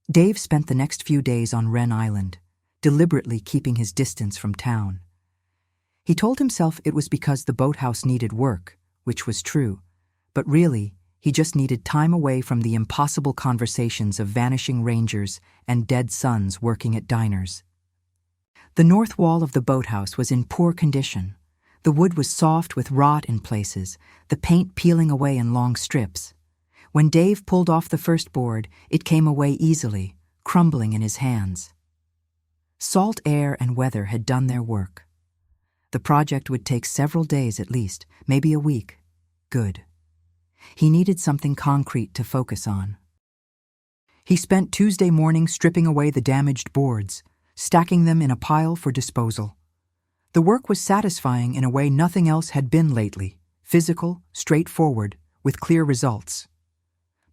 Dave spent the next few days on Wren Island, deliberately keeping his distance from town. He told himself it was because the boathouse needed work, which was true, but really, he just needed time away from the impossible conversations of vanishing rangers and dead sons working at diners. The north wall of the boathouse was in poor condition. The wood was soft with rot in places, the paint peeling away in long strips. When Dave pulled off the first board, it came away easily, crumbling in his hands. Salt air and weather had done their work. The project would take several days at least, maybe a week. Good. He needed something concrete to focus on. He spent Tuesday morning stripping away the damaged boards, stacking them in a pile for disposal. The work was satisfying in a way nothing else had been lately, physical, straightforward, with clear results.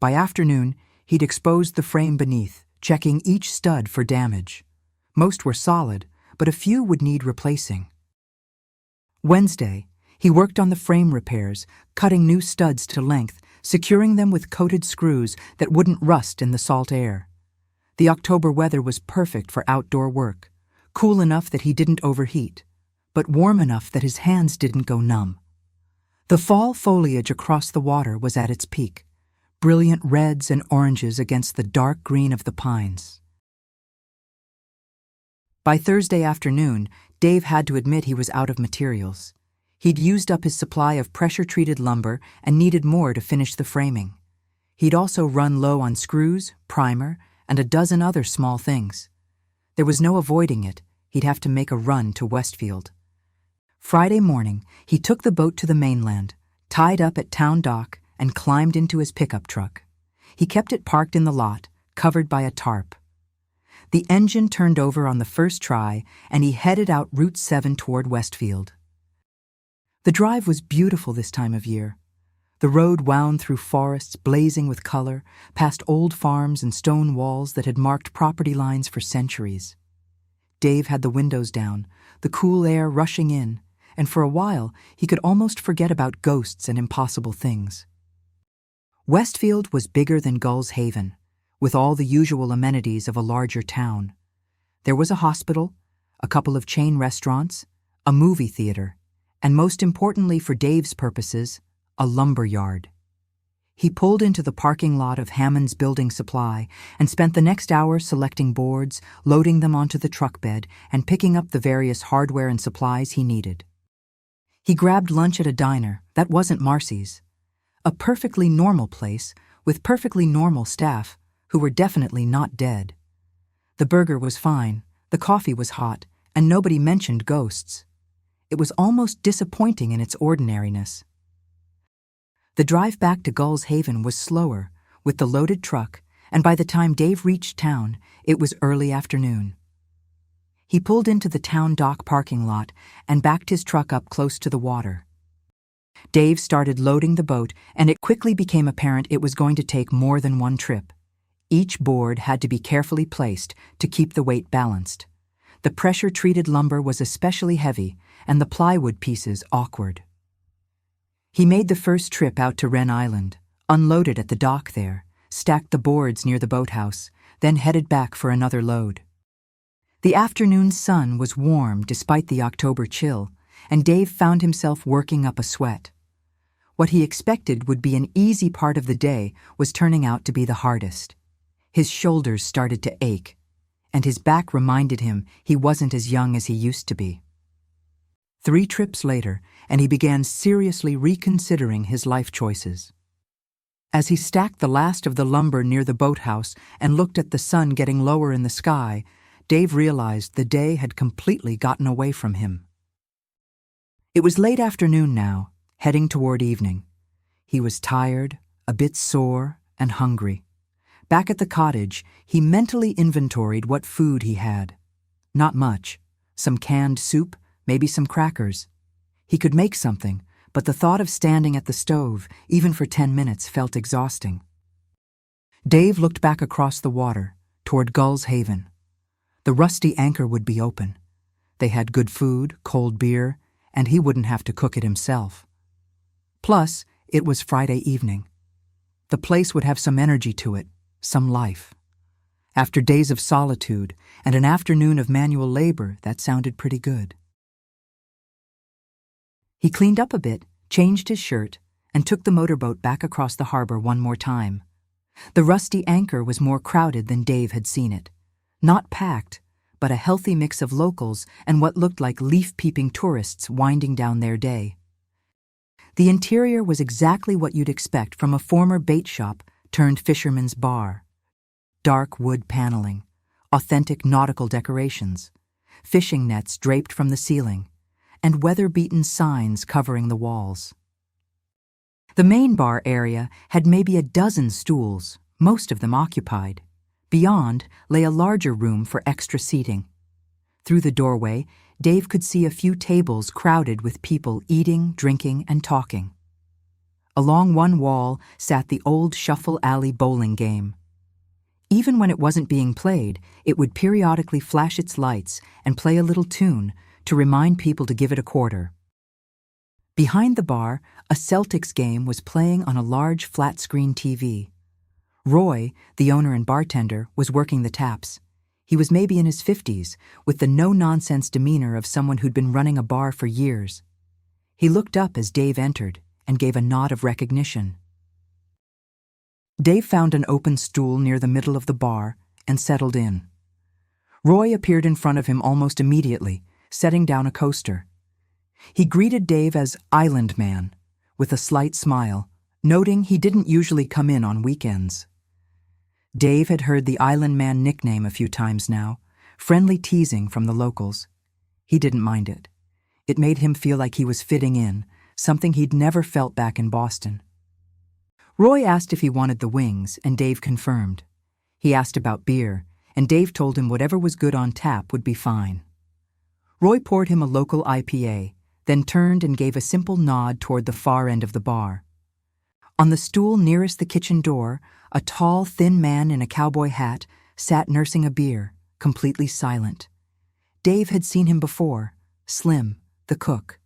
By afternoon, he'd exposed the frame beneath, checking each stud for damage. Most were solid, but a few would need replacing. Wednesday, he worked on the frame repairs, cutting new studs to length, securing them with coated screws that wouldn't rust in the salt air. The October weather was perfect for outdoor work, cool enough that he didn't overheat, but warm enough that his hands didn't go numb. The fall foliage across the water was at its peak, brilliant reds and oranges against the dark green of the pines. By Thursday afternoon, Dave had to admit he was out of materials. He'd used up his supply of pressure-treated lumber and needed more to finish the framing. He'd also run low on screws, primer, and a dozen other small things. There was no avoiding it. He'd have to make a run to Westfield. Friday morning, he took the boat to the mainland, tied up at town dock, and climbed into his pickup truck. He kept it parked in the lot, covered by a tarp. The engine turned over on the first try, and he headed out Route 7 toward Westfield. The drive was beautiful this time of year. The road wound through forests blazing with color, past old farms and stone walls that had marked property lines for centuries. Dave had the windows down, the cool air rushing in, and for a while he could almost forget about ghosts and impossible things. Westfield was bigger than Gull'sHaven, with all the usual amenities of a larger town. There was a hospital, a couple of chain restaurants, a movie theater, and most importantly for Dave's purposes, a lumber yard. He pulled into the parking lot of Hammond's Building Supply and spent the next hour selecting boards, loading them onto the truck bed, and picking up the various hardware and supplies he needed. He grabbed lunch at a diner that wasn't Marcy's, a perfectly normal place with perfectly normal staff who were definitely not dead. The burger was fine, the coffee was hot, and nobody mentioned ghosts. It was almost disappointing in its ordinariness. The drive back to Gull'sHaven was slower, with the loaded truck, and by the time Dave reached town, it was early afternoon. He pulled into the town dock parking lot and backed his truck up close to the water. Dave started loading the boat, and it quickly became apparent it was going to take more than one trip. Each board had to be carefully placed to keep the weight balanced. The pressure-treated lumber was especially heavy, and the plywood pieces awkward. He made the first trip out to Wren Island, unloaded at the dock there, stacked the boards near the boathouse, then headed back for another load. The afternoon sun was warm despite the October chill, and Dave found himself working up a sweat. What he expected would be an easy part of the day was turning out to be the hardest. His shoulders started to ache, and his back reminded him he wasn't as young as he used to be. 3 trips later, and he began seriously reconsidering his life choices. As he stacked the last of the lumber near the boathouse and looked at the sun getting lower in the sky, Dave realized the day had completely gotten away from him. It was late afternoon now, heading toward evening. He was tired, a bit sore, and hungry. Back at the cottage, he mentally inventoried what food he had. Not much. Some canned soup, maybe some crackers. He could make something, but the thought of standing at the stove, even for 10 minutes, felt exhausting. Dave looked back across the water, toward Gull'sHaven. The rusty anchor would be open. They had good food, cold beer, and he wouldn't have to cook it himself. Plus, it was Friday evening. The place would have some energy to it, some life. After days of solitude and an afternoon of manual labor, that sounded pretty good. He cleaned up a bit, changed his shirt, and took the motorboat back across the harbor one more time. The rusty anchor was more crowded than Dave had seen it. Not packed, but a healthy mix of locals and what looked like leaf-peeping tourists winding down their day. The interior was exactly what you'd expect from a former bait shop turned fisherman's bar. Dark wood paneling, authentic nautical decorations, fishing nets draped from the ceiling, and weather-beaten signs covering the walls. The main bar area had maybe a dozen stools, most of them occupied. Beyond lay a larger room for extra seating. Through the doorway, Dave could see a few tables crowded with people eating, drinking, and talking. Along one wall sat the old Shuffle Alley bowling game. Even when it wasn't being played, it would periodically flash its lights and play a little tune to remind people to give it a quarter. Behind the bar, a Celtics game was playing on a large flat-screen TV. Roy, the owner and bartender, was working the taps. He was maybe in his 50s, with the no-nonsense demeanor of someone who'd been running a bar for years. He looked up as Dave entered and gave a nod of recognition. Dave found an open stool near the middle of the bar and settled in. Roy appeared in front of him almost immediately, setting down a coaster. He greeted Dave as Island Man, with a slight smile, noting he didn't usually come in on weekends. Dave had heard the Island Man nickname a few times now, friendly teasing from the locals. He didn't mind it. It made him feel like he was fitting in, something he'd never felt back in Boston. Roy asked if he wanted the wings, and Dave confirmed. He asked about beer, and Dave told him whatever was good on tap would be fine. Roy poured him a local IPA, then turned and gave a simple nod toward the far end of the bar. On the stool nearest the kitchen door, a tall, thin man in a cowboy hat sat nursing a beer, completely silent. Dave had seen him before, Slim, the cook.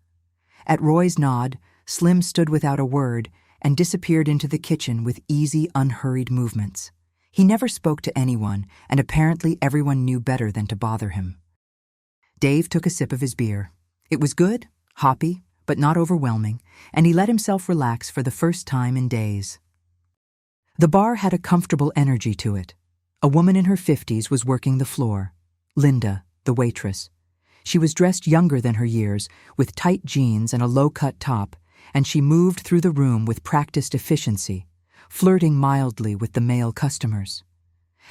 At Roy's nod, Slim stood without a word and disappeared into the kitchen with easy, unhurried movements. He never spoke to anyone, and apparently everyone knew better than to bother him. Dave took a sip of his beer. It was good, hoppy, but not overwhelming, and he let himself relax for the first time in days. The bar had a comfortable energy to it. A woman in her 50s was working the floor. Linda, the waitress. She was dressed younger than her years, with tight jeans and a low-cut top, and she moved through the room with practiced efficiency, flirting mildly with the male customers.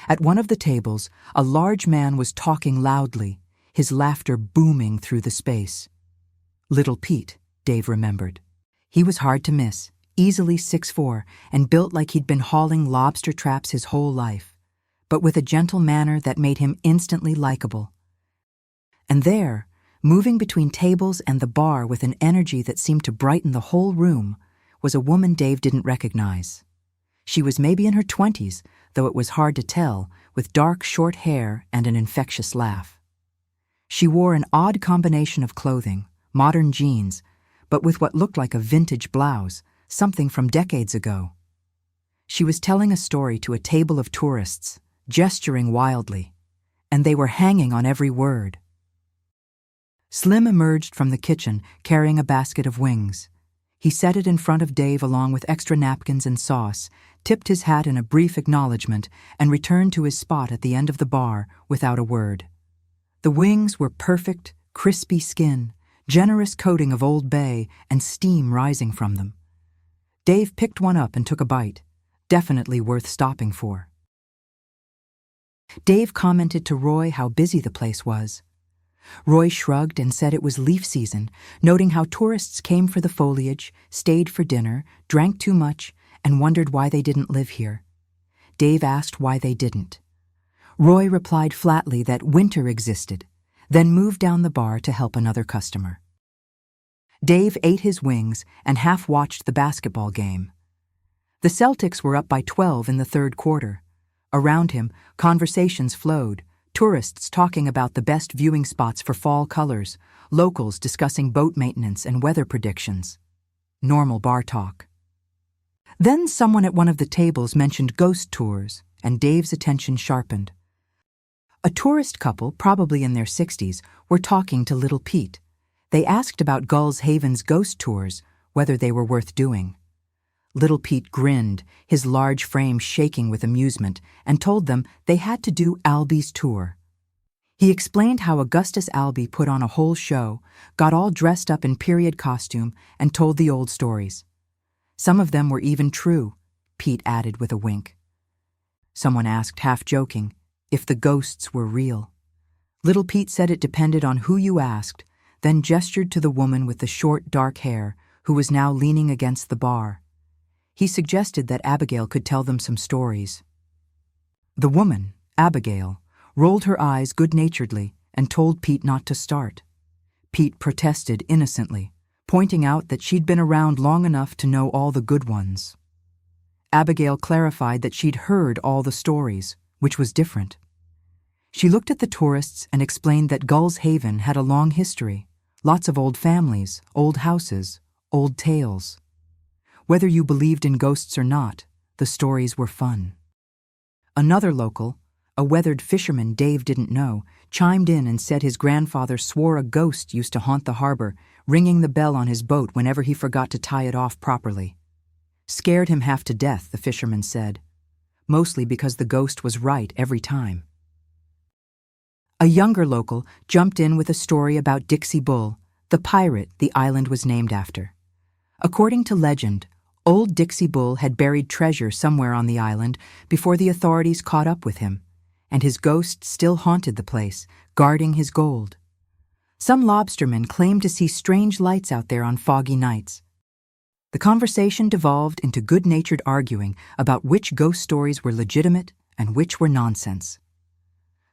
At one of the tables, a large man was talking loudly, his laughter booming through the space. Little Pete, Dave remembered. He was hard to miss, easily 6'4", and built like he'd been hauling lobster traps his whole life, but with a gentle manner that made him instantly likable. And there, moving between tables and the bar with an energy that seemed to brighten the whole room, was a woman Dave didn't recognize. She was maybe in her 20s, though it was hard to tell, with dark, short hair and an infectious laugh. She wore an odd combination of clothing, modern jeans, but with what looked like a vintage blouse, something from decades ago. She was telling a story to a table of tourists, gesturing wildly, and they were hanging on every word. Slim emerged from the kitchen carrying a basket of wings. He set it in front of Dave along with extra napkins and sauce, tipped his hat in a brief acknowledgement, and returned to his spot at the end of the bar without a word. The wings were perfect, crispy skin, generous coating of Old Bay, and steam rising from them. Dave picked one up and took a bite, definitely worth stopping for. Dave commented to Roy how busy the place was. Roy shrugged and said it was leaf season, noting how tourists came for the foliage, stayed for dinner, drank too much, and wondered why they didn't live here. Dave asked why they didn't. Roy replied flatly that winter existed, then moved down the bar to help another customer. Dave ate his wings and half-watched the basketball game. The Celtics were up by 12 in the third quarter. Around him, conversations flowed, tourists talking about the best viewing spots for fall colors, locals discussing boat maintenance and weather predictions. Normal bar talk. Then someone at one of the tables mentioned ghost tours, and Dave's attention sharpened. A tourist couple, probably in their 60s, were talking to little Pete. They asked about Gull'sHaven's ghost tours, whether they were worth doing. Little Pete grinned, his large frame shaking with amusement, and told them they had to do Albie's tour. He explained how Augustus Albie put on a whole show, got all dressed up in period costume, and told the old stories. Some of them were even true, Pete added with a wink. Someone asked, half joking, if the ghosts were real. Little Pete said it depended on who you asked, then gestured to the woman with the short, dark hair, who was now leaning against the bar. He suggested that Abigail could tell them some stories. The woman, Abigail, rolled her eyes good-naturedly and told Pete not to start. Pete protested innocently, pointing out that she'd been around long enough to know all the good ones. Abigail clarified that she'd heard all the stories, which was different. She looked at the tourists and explained that Gull'sHaven had a long history, lots of old families, old houses, old tales. Whether you believed in ghosts or not, the stories were fun. Another local, a weathered fisherman Dave didn't know, chimed in and said his grandfather swore a ghost used to haunt the harbor, ringing the bell on his boat whenever he forgot to tie it off properly. Scared him half to death, the fisherman said, mostly because the ghost was right every time. A younger local jumped in with a story about Dixie Bull, the pirate the island was named after. According to legend, old Dixie Bull had buried treasure somewhere on the island before the authorities caught up with him, and his ghost still haunted the place, guarding his gold. Some lobstermen claimed to see strange lights out there on foggy nights. The conversation devolved into good-natured arguing about which ghost stories were legitimate and which were nonsense.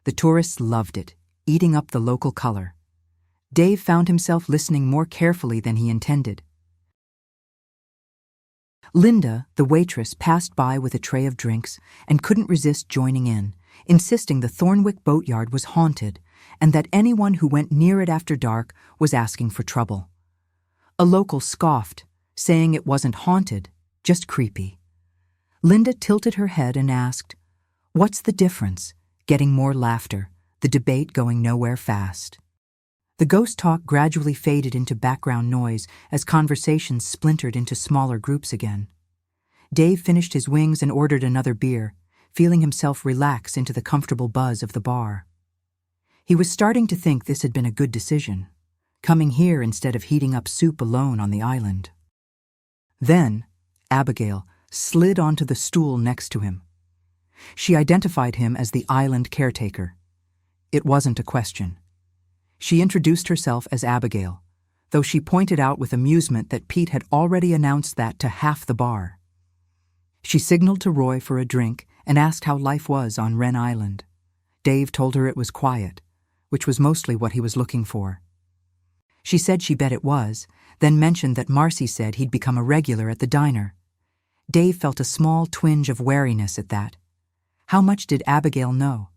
The tourists loved it, eating up the local color. Dave found himself listening more carefully than he intended. Linda, the waitress, passed by with a tray of drinks and couldn't resist joining in, insisting the Thornwick boatyard was haunted and that anyone who went near it after dark was asking for trouble. A local scoffed, saying it wasn't haunted, just creepy. Linda tilted her head and asked, "What's the difference?" Getting more laughter, the debate going nowhere fast. The ghost talk gradually faded into background noise as conversations splintered into smaller groups again. Dave finished his wings and ordered another beer, feeling himself relax into the comfortable buzz of the bar. He was starting to think this had been a good decision, coming here instead of heating up soup alone on the island. Then, Abigail slid onto the stool next to him. She identified him as the island caretaker. It wasn't a question. She introduced herself as Abigail, though she pointed out with amusement that Pete had already announced that to half the bar. She signaled to Roy for a drink and asked how life was on Wren Island. Dave told her it was quiet, which was mostly what he was looking for. She said she bet it was, then mentioned that Marcy said he'd become a regular at the diner. Dave felt a small twinge of wariness at that. How much did Abigail know?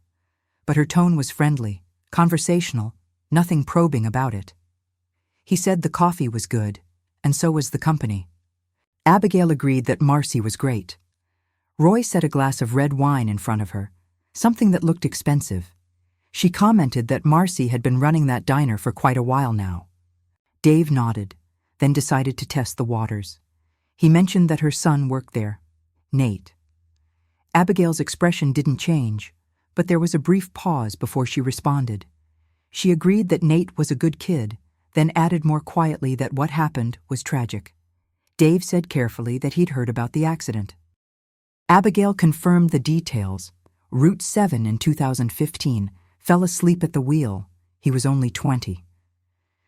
But her tone was friendly, conversational, nothing probing about it. He said the coffee was good, and so was the company. Abigail agreed that Marcy was great. Roy set a glass of red wine in front of her, something that looked expensive. She commented that Marcy had been running that diner for quite a while now. Dave nodded, then decided to test the waters. He mentioned that her son worked there, Nate. Abigail's expression didn't change, but there was a brief pause before she responded. She agreed that Nate was a good kid, then added more quietly that what happened was tragic. Dave said carefully that he'd heard about the accident. Abigail confirmed the details. Route 7 in 2015, fell asleep at the wheel. He was only 20.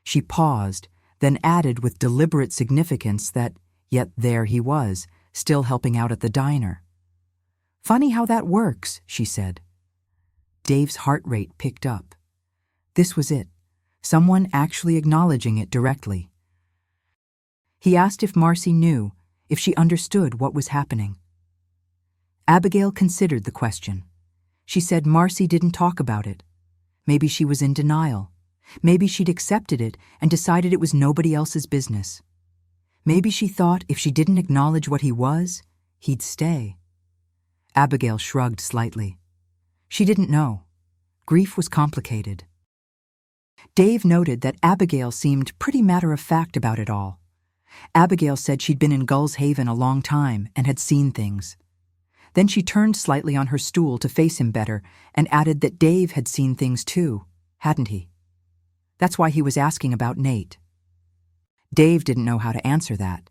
She paused, then added with deliberate significance that, yet there he was, still helping out at the diner. "Funny how that works," she said. Dave's heart rate picked up. This was it, someone actually acknowledging it directly. He asked if Marcy knew, if she understood what was happening. Abigail considered the question. She said Marcy didn't talk about it. Maybe she was in denial. Maybe she'd accepted it and decided it was nobody else's business. Maybe she thought if she didn't acknowledge what he was, he'd stay. Abigail shrugged slightly. She didn't know. grief was complicated. Dave noted that Abigail seemed pretty matter-of-fact about it all. Abigail said she'd been in Gull'sHaven a long time and had seen things. Then she turned slightly on her stool to face him better and added that Dave had seen things too, hadn't he? That's why he was asking about Nate. Dave didn't know how to answer that.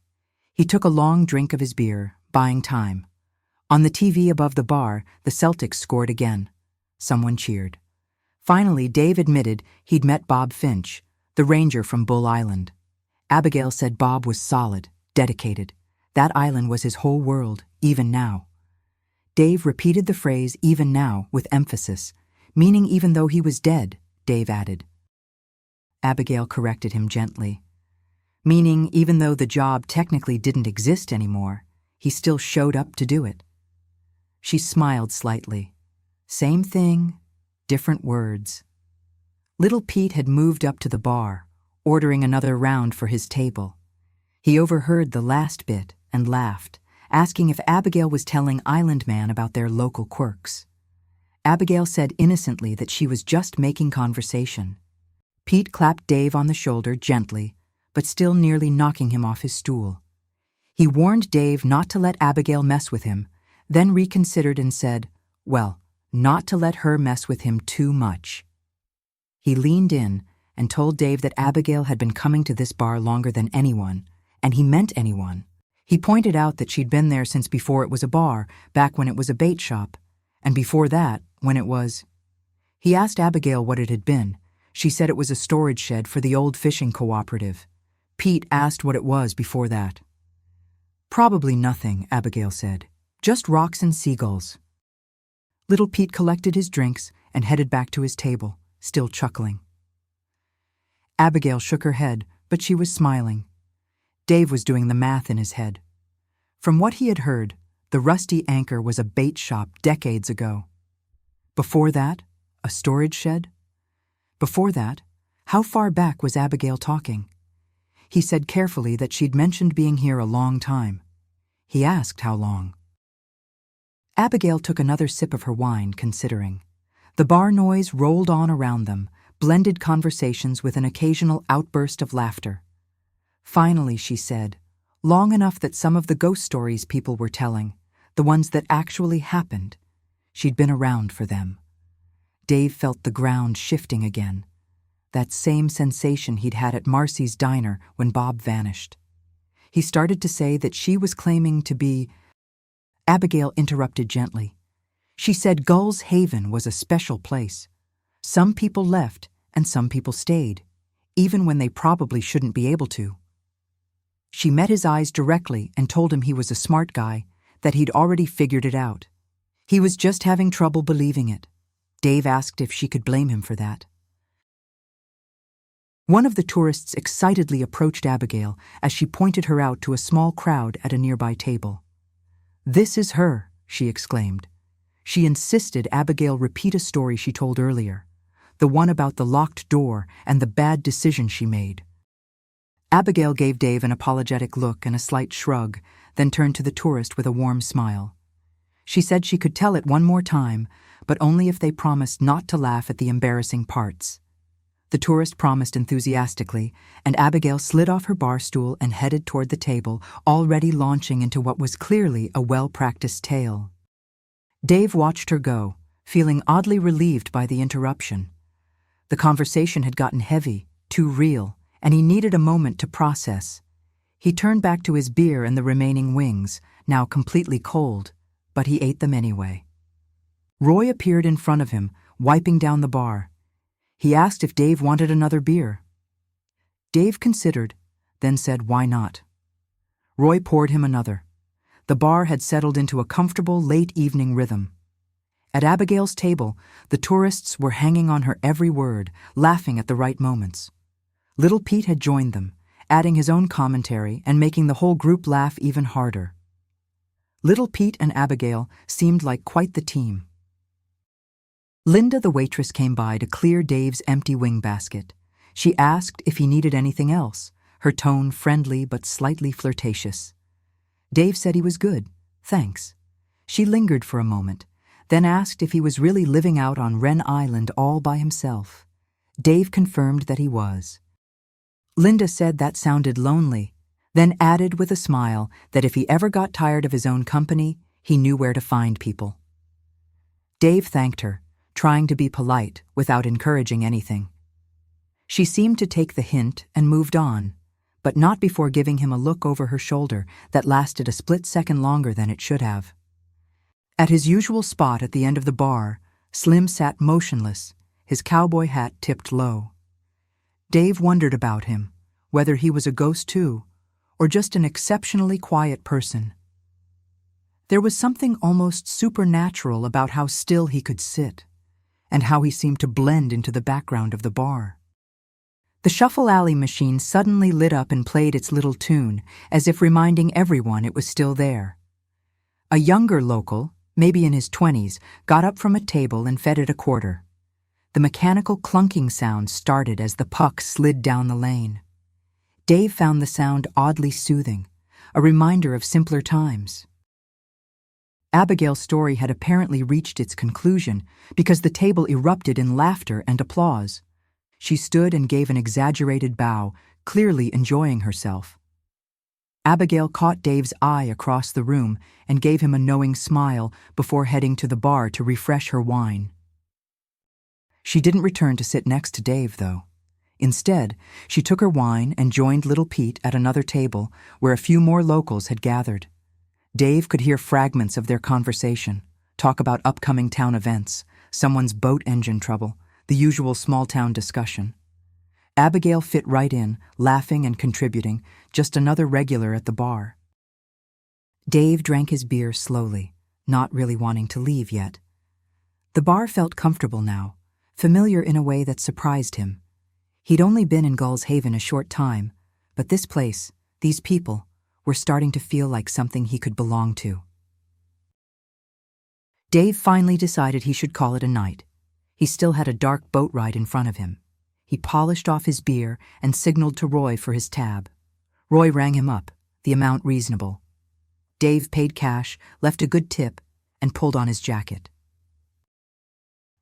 He took a long drink of his beer, buying time. On the TV above the bar, the Celtics scored again. Someone cheered. Finally, Dave admitted he'd met Bob Finch, the ranger from Bull Island. Abigail said Bob was solid, dedicated. That island was his whole world, even now. Dave repeated the phrase "even now" with emphasis, meaning even though he was dead, Dave added. Abigail corrected him gently, meaning even though the job technically didn't exist anymore, he still showed up to do it. She smiled slightly. Same thing, different words. Little Pete had moved up to the bar, ordering another round for his table. He overheard the last bit and laughed, asking if Abigail was telling Island Man about their local quirks. Abigail said innocently that she was just making conversation. Pete clapped Dave on the shoulder gently, but still nearly knocking him off his stool. He warned Dave not to let Abigail mess with him, then reconsidered and said, well, not to let her mess with him too much. He leaned in and told Dave that Abigail had been coming to this bar longer than anyone, and he meant anyone. He pointed out that she'd been there since before it was a bar, back when it was a bait shop, and before that, when it was... He asked Abigail what it had been. She said it was a storage shed for the old fishing cooperative. Pete asked what it was before that. Probably nothing, Abigail said. Just rocks and seagulls. Little Pete collected his drinks and headed back to his table, still chuckling. Abigail shook her head, but she was smiling. Dave was doing the math in his head. From what he had heard, the Rusty Anchor was a bait shop decades ago. Before that, a storage shed? Before that, how far back was Abigail talking? He said carefully that she'd mentioned being here a long time. He asked how long. Abigail took another sip of her wine, considering. The bar noise rolled on around them, blended conversations with an occasional outburst of laughter. Finally, she said, long enough that some of the ghost stories people were telling, the ones that actually happened, she'd been around for them. Dave felt the ground shifting again, that same sensation he'd had at Marcy's diner when Bob vanished. He started to say that she was claiming to be... Abigail interrupted gently. She said Gull'sHaven was a special place. Some people left and some people stayed, even when they probably shouldn't be able to. She met his eyes directly and told him he was a smart guy, that he'd already figured it out. He was just having trouble believing it. Dave asked if she could blame him for that. One of the tourists excitedly approached Abigail as she pointed her out to a small crowd at a nearby table. "This is her," she exclaimed. She insisted Abigail repeat a story she told earlier, the one about the locked door and the bad decision she made. Abigail gave Dave an apologetic look and a slight shrug, then turned to the tourist with a warm smile. She said she could tell it one more time, but only if they promised not to laugh at the embarrassing parts. The tourist promised enthusiastically, and Abigail slid off her bar stool and headed toward the table, already launching into what was clearly a well-practiced tale. Dave watched her go, feeling oddly relieved by the interruption. The conversation had gotten heavy, too real, and he needed a moment to process. He turned back to his beer and the remaining wings, now completely cold, but he ate them anyway. Roy appeared in front of him, wiping down the bar. He asked if Dave wanted another beer. Dave considered, then said why not. Roy poured him another. The bar had settled into a comfortable late-evening rhythm. At Abigail's table, the tourists were hanging on her every word, laughing at the right moments. Little Pete had joined them, adding his own commentary and making the whole group laugh even harder. Little Pete and Abigail seemed like quite the team. Linda, the waitress, came by to clear Dave's empty wing basket. She asked if he needed anything else, her tone friendly but slightly flirtatious. Dave said he was good, thanks. She lingered for a moment, then asked if he was really living out on Wren Island all by himself. Dave confirmed that he was. Linda said that sounded lonely, then added with a smile that if he ever got tired of his own company, he knew where to find people. Dave thanked her, trying to be polite without encouraging anything. She seemed to take the hint and moved on, but not before giving him a look over her shoulder that lasted a split second longer than it should have. At his usual spot at the end of the bar, Slim sat motionless, his cowboy hat tipped low. Dave wondered about him, whether he was a ghost too, or just an exceptionally quiet person. There was something almost supernatural about how still he could sit, and how he seemed to blend into the background of the bar. The Shuffle Alley machine suddenly lit up and played its little tune, as if reminding everyone it was still there. A younger local, maybe in his 20s, got up from a table and fed it a quarter. The mechanical clunking sound started as the puck slid down the lane. Dave found the sound oddly soothing, a reminder of simpler times. Abigail's story had apparently reached its conclusion because the table erupted in laughter and applause. She stood and gave an exaggerated bow, clearly enjoying herself. Abigail caught Dave's eye across the room and gave him a knowing smile before heading to the bar to refresh her wine. She didn't return to sit next to Dave, though. Instead, she took her wine and joined Little Pete at another table where a few more locals had gathered. Dave could hear fragments of their conversation, talk about upcoming town events, someone's boat engine trouble, the usual small-town discussion. Abigail fit right in, laughing and contributing, just another regular at the bar. Dave drank his beer slowly, not really wanting to leave yet. The bar felt comfortable now, familiar in a way that surprised him. He'd only been in Gull'sHaven a short time, but this place, these people, were starting to feel like something he could belong to. Dave finally decided he should call it a night. He still had a dark boat ride in front of him. He polished off his beer and signaled to Roy for his tab. Roy rang him up, the amount reasonable. Dave paid cash, left a good tip, and pulled on his jacket.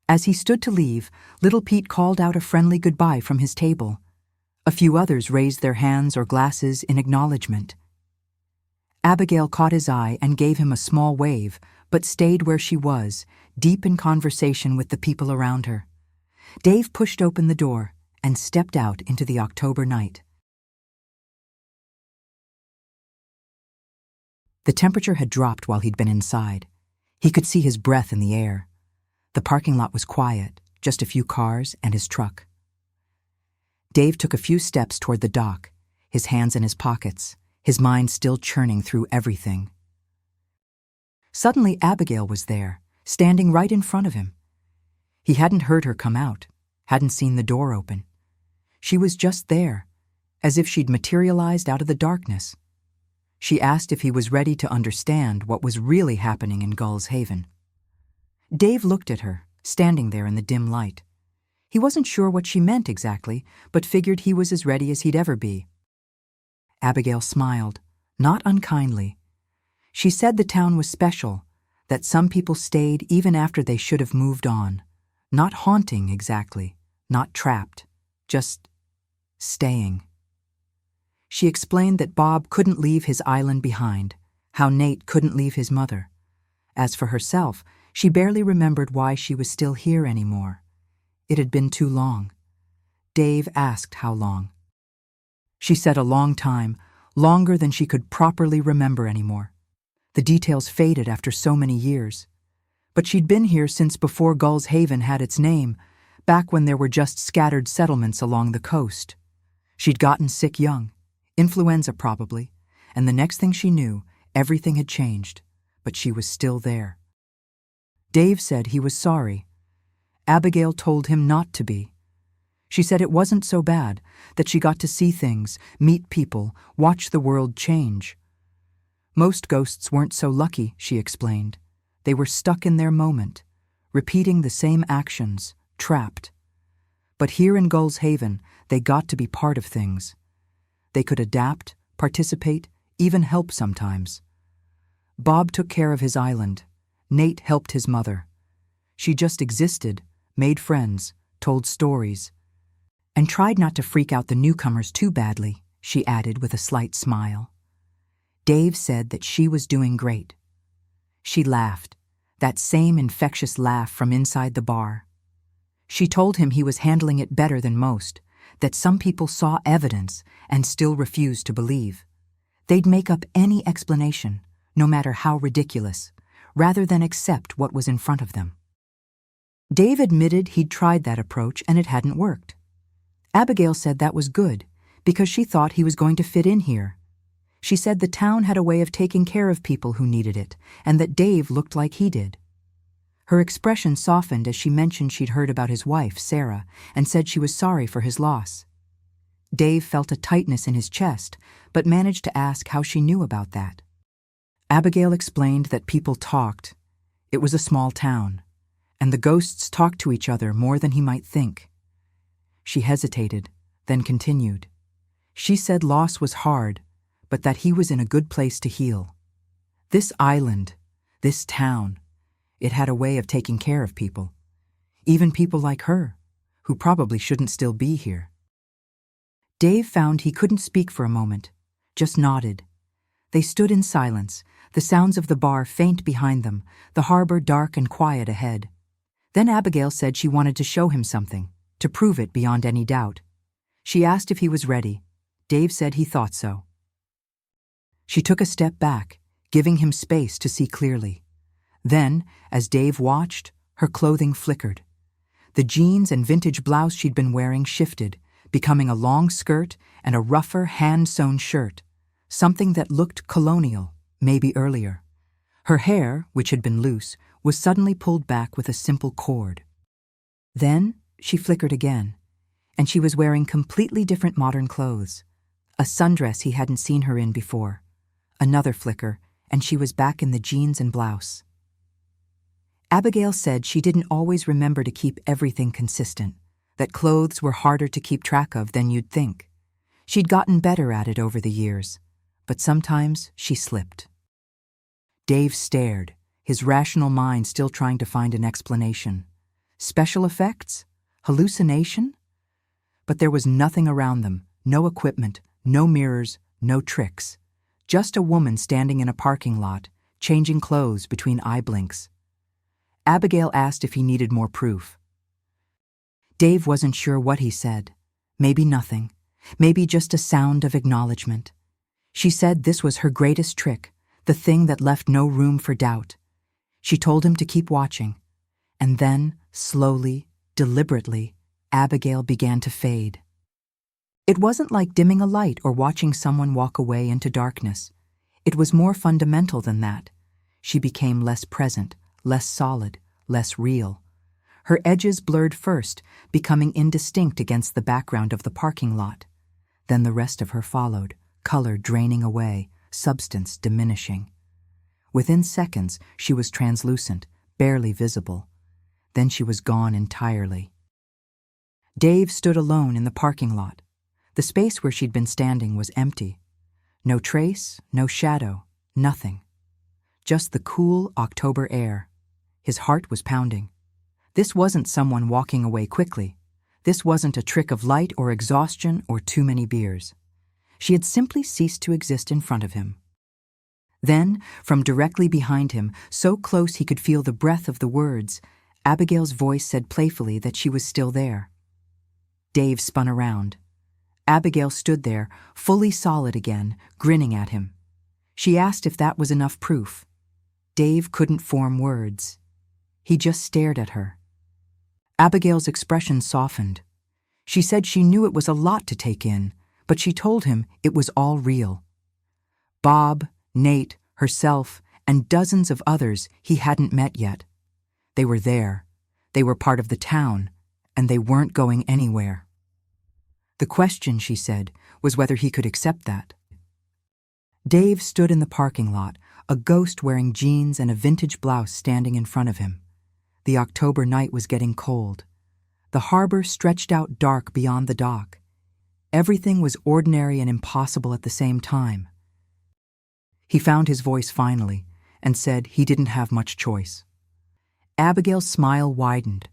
As he stood to leave, Little Pete called out a friendly goodbye from his table. A few others raised their hands or glasses in acknowledgement. Abigail caught his eye and gave him a small wave, but stayed where she was, deep in conversation with the people around her. Dave pushed open the door and stepped out into the October night. The temperature had dropped while he'd been inside. He could see his breath in the air. The parking lot was quiet, just a few cars and his truck. Dave took a few steps toward the dock, his hands in his pockets, his mind still churning through everything. Suddenly Abigail was there, standing right in front of him. He hadn't heard her come out, hadn't seen the door open. She was just there, as if she'd materialized out of the darkness. She asked if he was ready to understand what was really happening in Gull'sHaven. Dave looked at her, standing there in the dim light. He wasn't sure what she meant exactly, but figured he was as ready as he'd ever be. Abigail smiled, not unkindly. She said the town was special, that some people stayed even after they should have moved on. Not haunting exactly, not trapped, just staying. She explained that Bob couldn't leave his island behind, how Nate couldn't leave his mother. As for herself, she barely remembered why she was still here anymore. It had been too long. Dave asked how long. She said a long time, longer than she could properly remember anymore. The details faded after so many years. But she'd been here since before Gull'sHaven had its name, back when there were just scattered settlements along the coast. She'd gotten sick young, influenza probably, and the next thing she knew, everything had changed, but she was still there. Dave said he was sorry. Abigail told him not to be. She said it wasn't so bad, that she got to see things, meet people, watch the world change. Most ghosts weren't so lucky, she explained. They were stuck in their moment, repeating the same actions, trapped. But here in Gull'sHaven, they got to be part of things. They could adapt, participate, even help sometimes. Bob took care of his island. Nate helped his mother. She just existed, made friends, told stories, and tried not to freak out the newcomers too badly, she added with a slight smile. Dave said that she was doing great. She laughed, that same infectious laugh from inside the bar. She told him he was handling it better than most, that some people saw evidence and still refused to believe. They'd make up any explanation, no matter how ridiculous, rather than accept what was in front of them. Dave admitted he'd tried that approach and it hadn't worked. Abigail said that was good, because she thought he was going to fit in here. She said the town had a way of taking care of people who needed it, and that Dave looked like he did. Her expression softened as she mentioned she'd heard about his wife, Sarah, and said she was sorry for his loss. Dave felt a tightness in his chest, but managed to ask how she knew about that. Abigail explained that people talked. It was a small town, and the ghosts talked to each other more than he might think. She hesitated, then continued. She said loss was hard, but that he was in a good place to heal. This island, this town, it had a way of taking care of people. Even people like her, who probably shouldn't still be here. Dave found he couldn't speak for a moment, just nodded. They stood in silence, the sounds of the bar faint behind them, the harbor dark and quiet ahead. Then Abigail said she wanted to show him something, to prove it beyond any doubt. She asked if he was ready. Dave said he thought so. She took a step back, giving him space to see clearly. Then, as Dave watched, her clothing flickered. The jeans and vintage blouse she'd been wearing shifted, becoming a long skirt and a rougher hand-sewn shirt, something that looked colonial, maybe earlier. Her hair, which had been loose, was suddenly pulled back with a simple cord. Then she flickered again, and she was wearing completely different modern clothes. A sundress he hadn't seen her in before. Another flicker, and she was back in the jeans and blouse. Abigail said she didn't always remember to keep everything consistent, that clothes were harder to keep track of than you'd think. She'd gotten better at it over the years, but sometimes she slipped. Dave stared, his rational mind still trying to find an explanation. Special effects? Hallucination? But there was nothing around them, no equipment, no mirrors, no tricks. Just a woman standing in a parking lot, changing clothes between eye blinks. Abigail asked if he needed more proof. Dave wasn't sure what he said. Maybe nothing. Maybe just a sound of acknowledgement. She said this was her greatest trick, the thing that left no room for doubt. She told him to keep watching. And then, slowly, deliberately, Abigail began to fade. It wasn't like dimming a light or watching someone walk away into darkness. It was more fundamental than that. She became less present, less solid, less real. Her edges blurred first, becoming indistinct against the background of the parking lot. Then the rest of her followed, color draining away, substance diminishing. Within seconds, she was translucent, barely visible. Then she was gone entirely. Dave stood alone in the parking lot. The space where she'd been standing was empty. No trace, no shadow, nothing. Just the cool October air. His heart was pounding. This wasn't someone walking away quickly. This wasn't a trick of light or exhaustion or too many beers. She had simply ceased to exist in front of him. Then, from directly behind him, so close he could feel the breath of the words, Abigail's voice said playfully that she was still there. Dave spun around. Abigail stood there, fully solid again, grinning at him. She asked if that was enough proof. Dave couldn't form words. He just stared at her. Abigail's expression softened. She said she knew it was a lot to take in, but she told him it was all real. Bob, Nate, herself, and dozens of others he hadn't met yet. They were there. They were part of the town, and they weren't going anywhere. The question, she said, was whether he could accept that. Dave stood in the parking lot, a ghost wearing jeans and a vintage blouse standing in front of him. The October night was getting cold. The harbor stretched out dark beyond the dock. Everything was ordinary and impossible at the same time. He found his voice finally and said he didn't have much choice. Abigail's smile widened.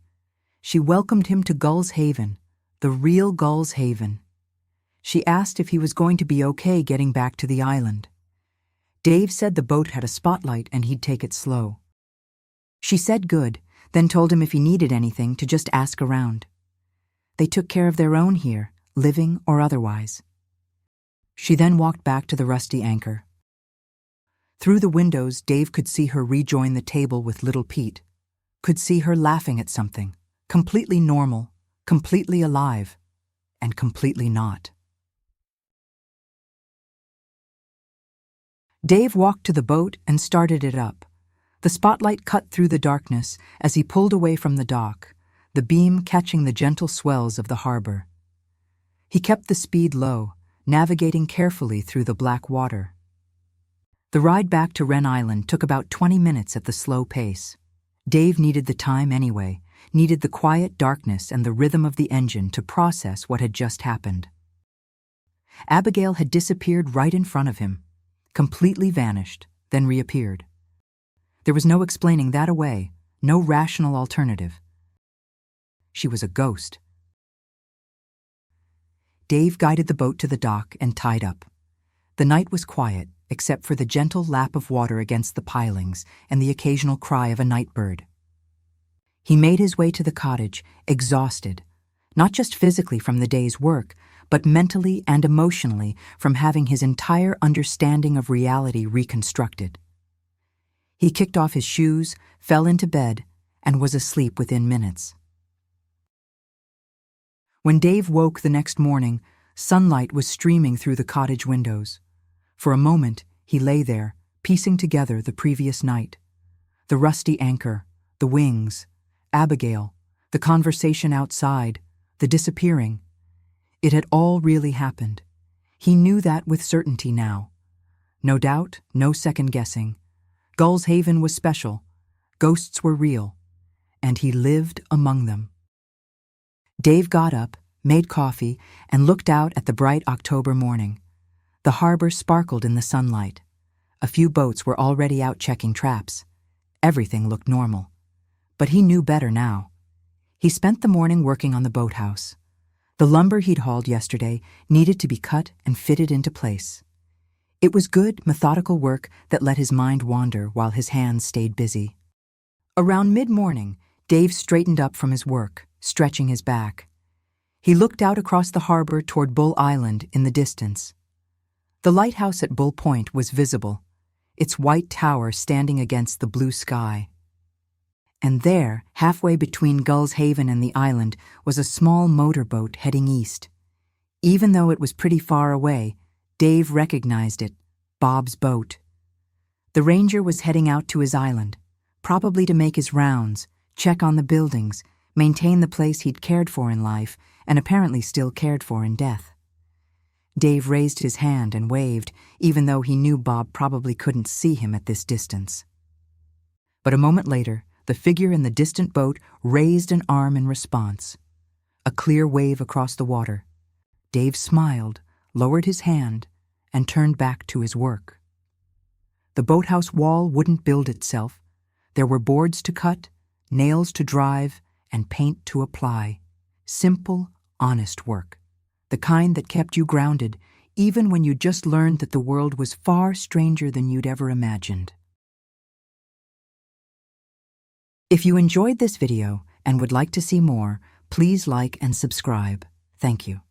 She welcomed him to Gull'sHaven, the real Gull'sHaven. She asked if he was going to be okay getting back to the island. Dave said the boat had a spotlight and he'd take it slow. She said good, then told him if he needed anything to just ask around. They took care of their own here, living or otherwise. She then walked back to the rusty anchor. Through the windows, Dave could see her rejoin the table with little Pete, could see her laughing at something, completely normal, completely alive, and completely not. Dave walked to the boat and started it up. The spotlight cut through the darkness as he pulled away from the dock, the beam catching the gentle swells of the harbor. He kept the speed low, navigating carefully through the black water. The ride back to Wren Island took about 20 minutes at the slow pace. Dave needed the time anyway, needed the quiet darkness and the rhythm of the engine to process what had just happened. Abigail had disappeared right in front of him, completely vanished, then reappeared. There was no explaining that away, no rational alternative. She was a ghost. Dave guided the boat to the dock and tied up. The night was quiet, except for the gentle lap of water against the pilings and the occasional cry of a night bird. He made his way to the cottage, exhausted, not just physically from the day's work, but mentally and emotionally from having his entire understanding of reality reconstructed. He kicked off his shoes, fell into bed, and was asleep within minutes. When Dave woke the next morning, sunlight was streaming through the cottage windows. For a moment, he lay there, piecing together the previous night. The rusty anchor, the wings, Abigail, the conversation outside, the disappearing. It had all really happened. He knew that with certainty now. No doubt, no second guessing. Gull'sHaven was special, ghosts were real, and he lived among them. Dave got up, made coffee, and looked out at the bright October morning. The harbor sparkled in the sunlight. A few boats were already out checking traps. Everything looked normal. But he knew better now. He spent the morning working on the boathouse. The lumber he'd hauled yesterday needed to be cut and fitted into place. It was good, methodical work that let his mind wander while his hands stayed busy. Around mid-morning, Dave straightened up from his work, stretching his back. He looked out across the harbor toward Bull Island in the distance. The lighthouse at Bull Point was visible, its white tower standing against the blue sky. And there, halfway between Gull'sHaven and the island, was a small motorboat heading east. Even though it was pretty far away, Dave recognized it, Bob's boat. The ranger was heading out to his island, probably to make his rounds, check on the buildings, maintain the place he'd cared for in life and apparently still cared for in death. Dave raised his hand and waved, even though he knew Bob probably couldn't see him at this distance. But a moment later, the figure in the distant boat raised an arm in response. A clear wave across the water. Dave smiled, lowered his hand, and turned back to his work. The boathouse wall wouldn't build itself. There were boards to cut, nails to drive, and paint to apply. Simple, honest work. The kind that kept you grounded, even when you just learned that the world was far stranger than you'd ever imagined. If you enjoyed this video and would like to see more, please like and subscribe. Thank you.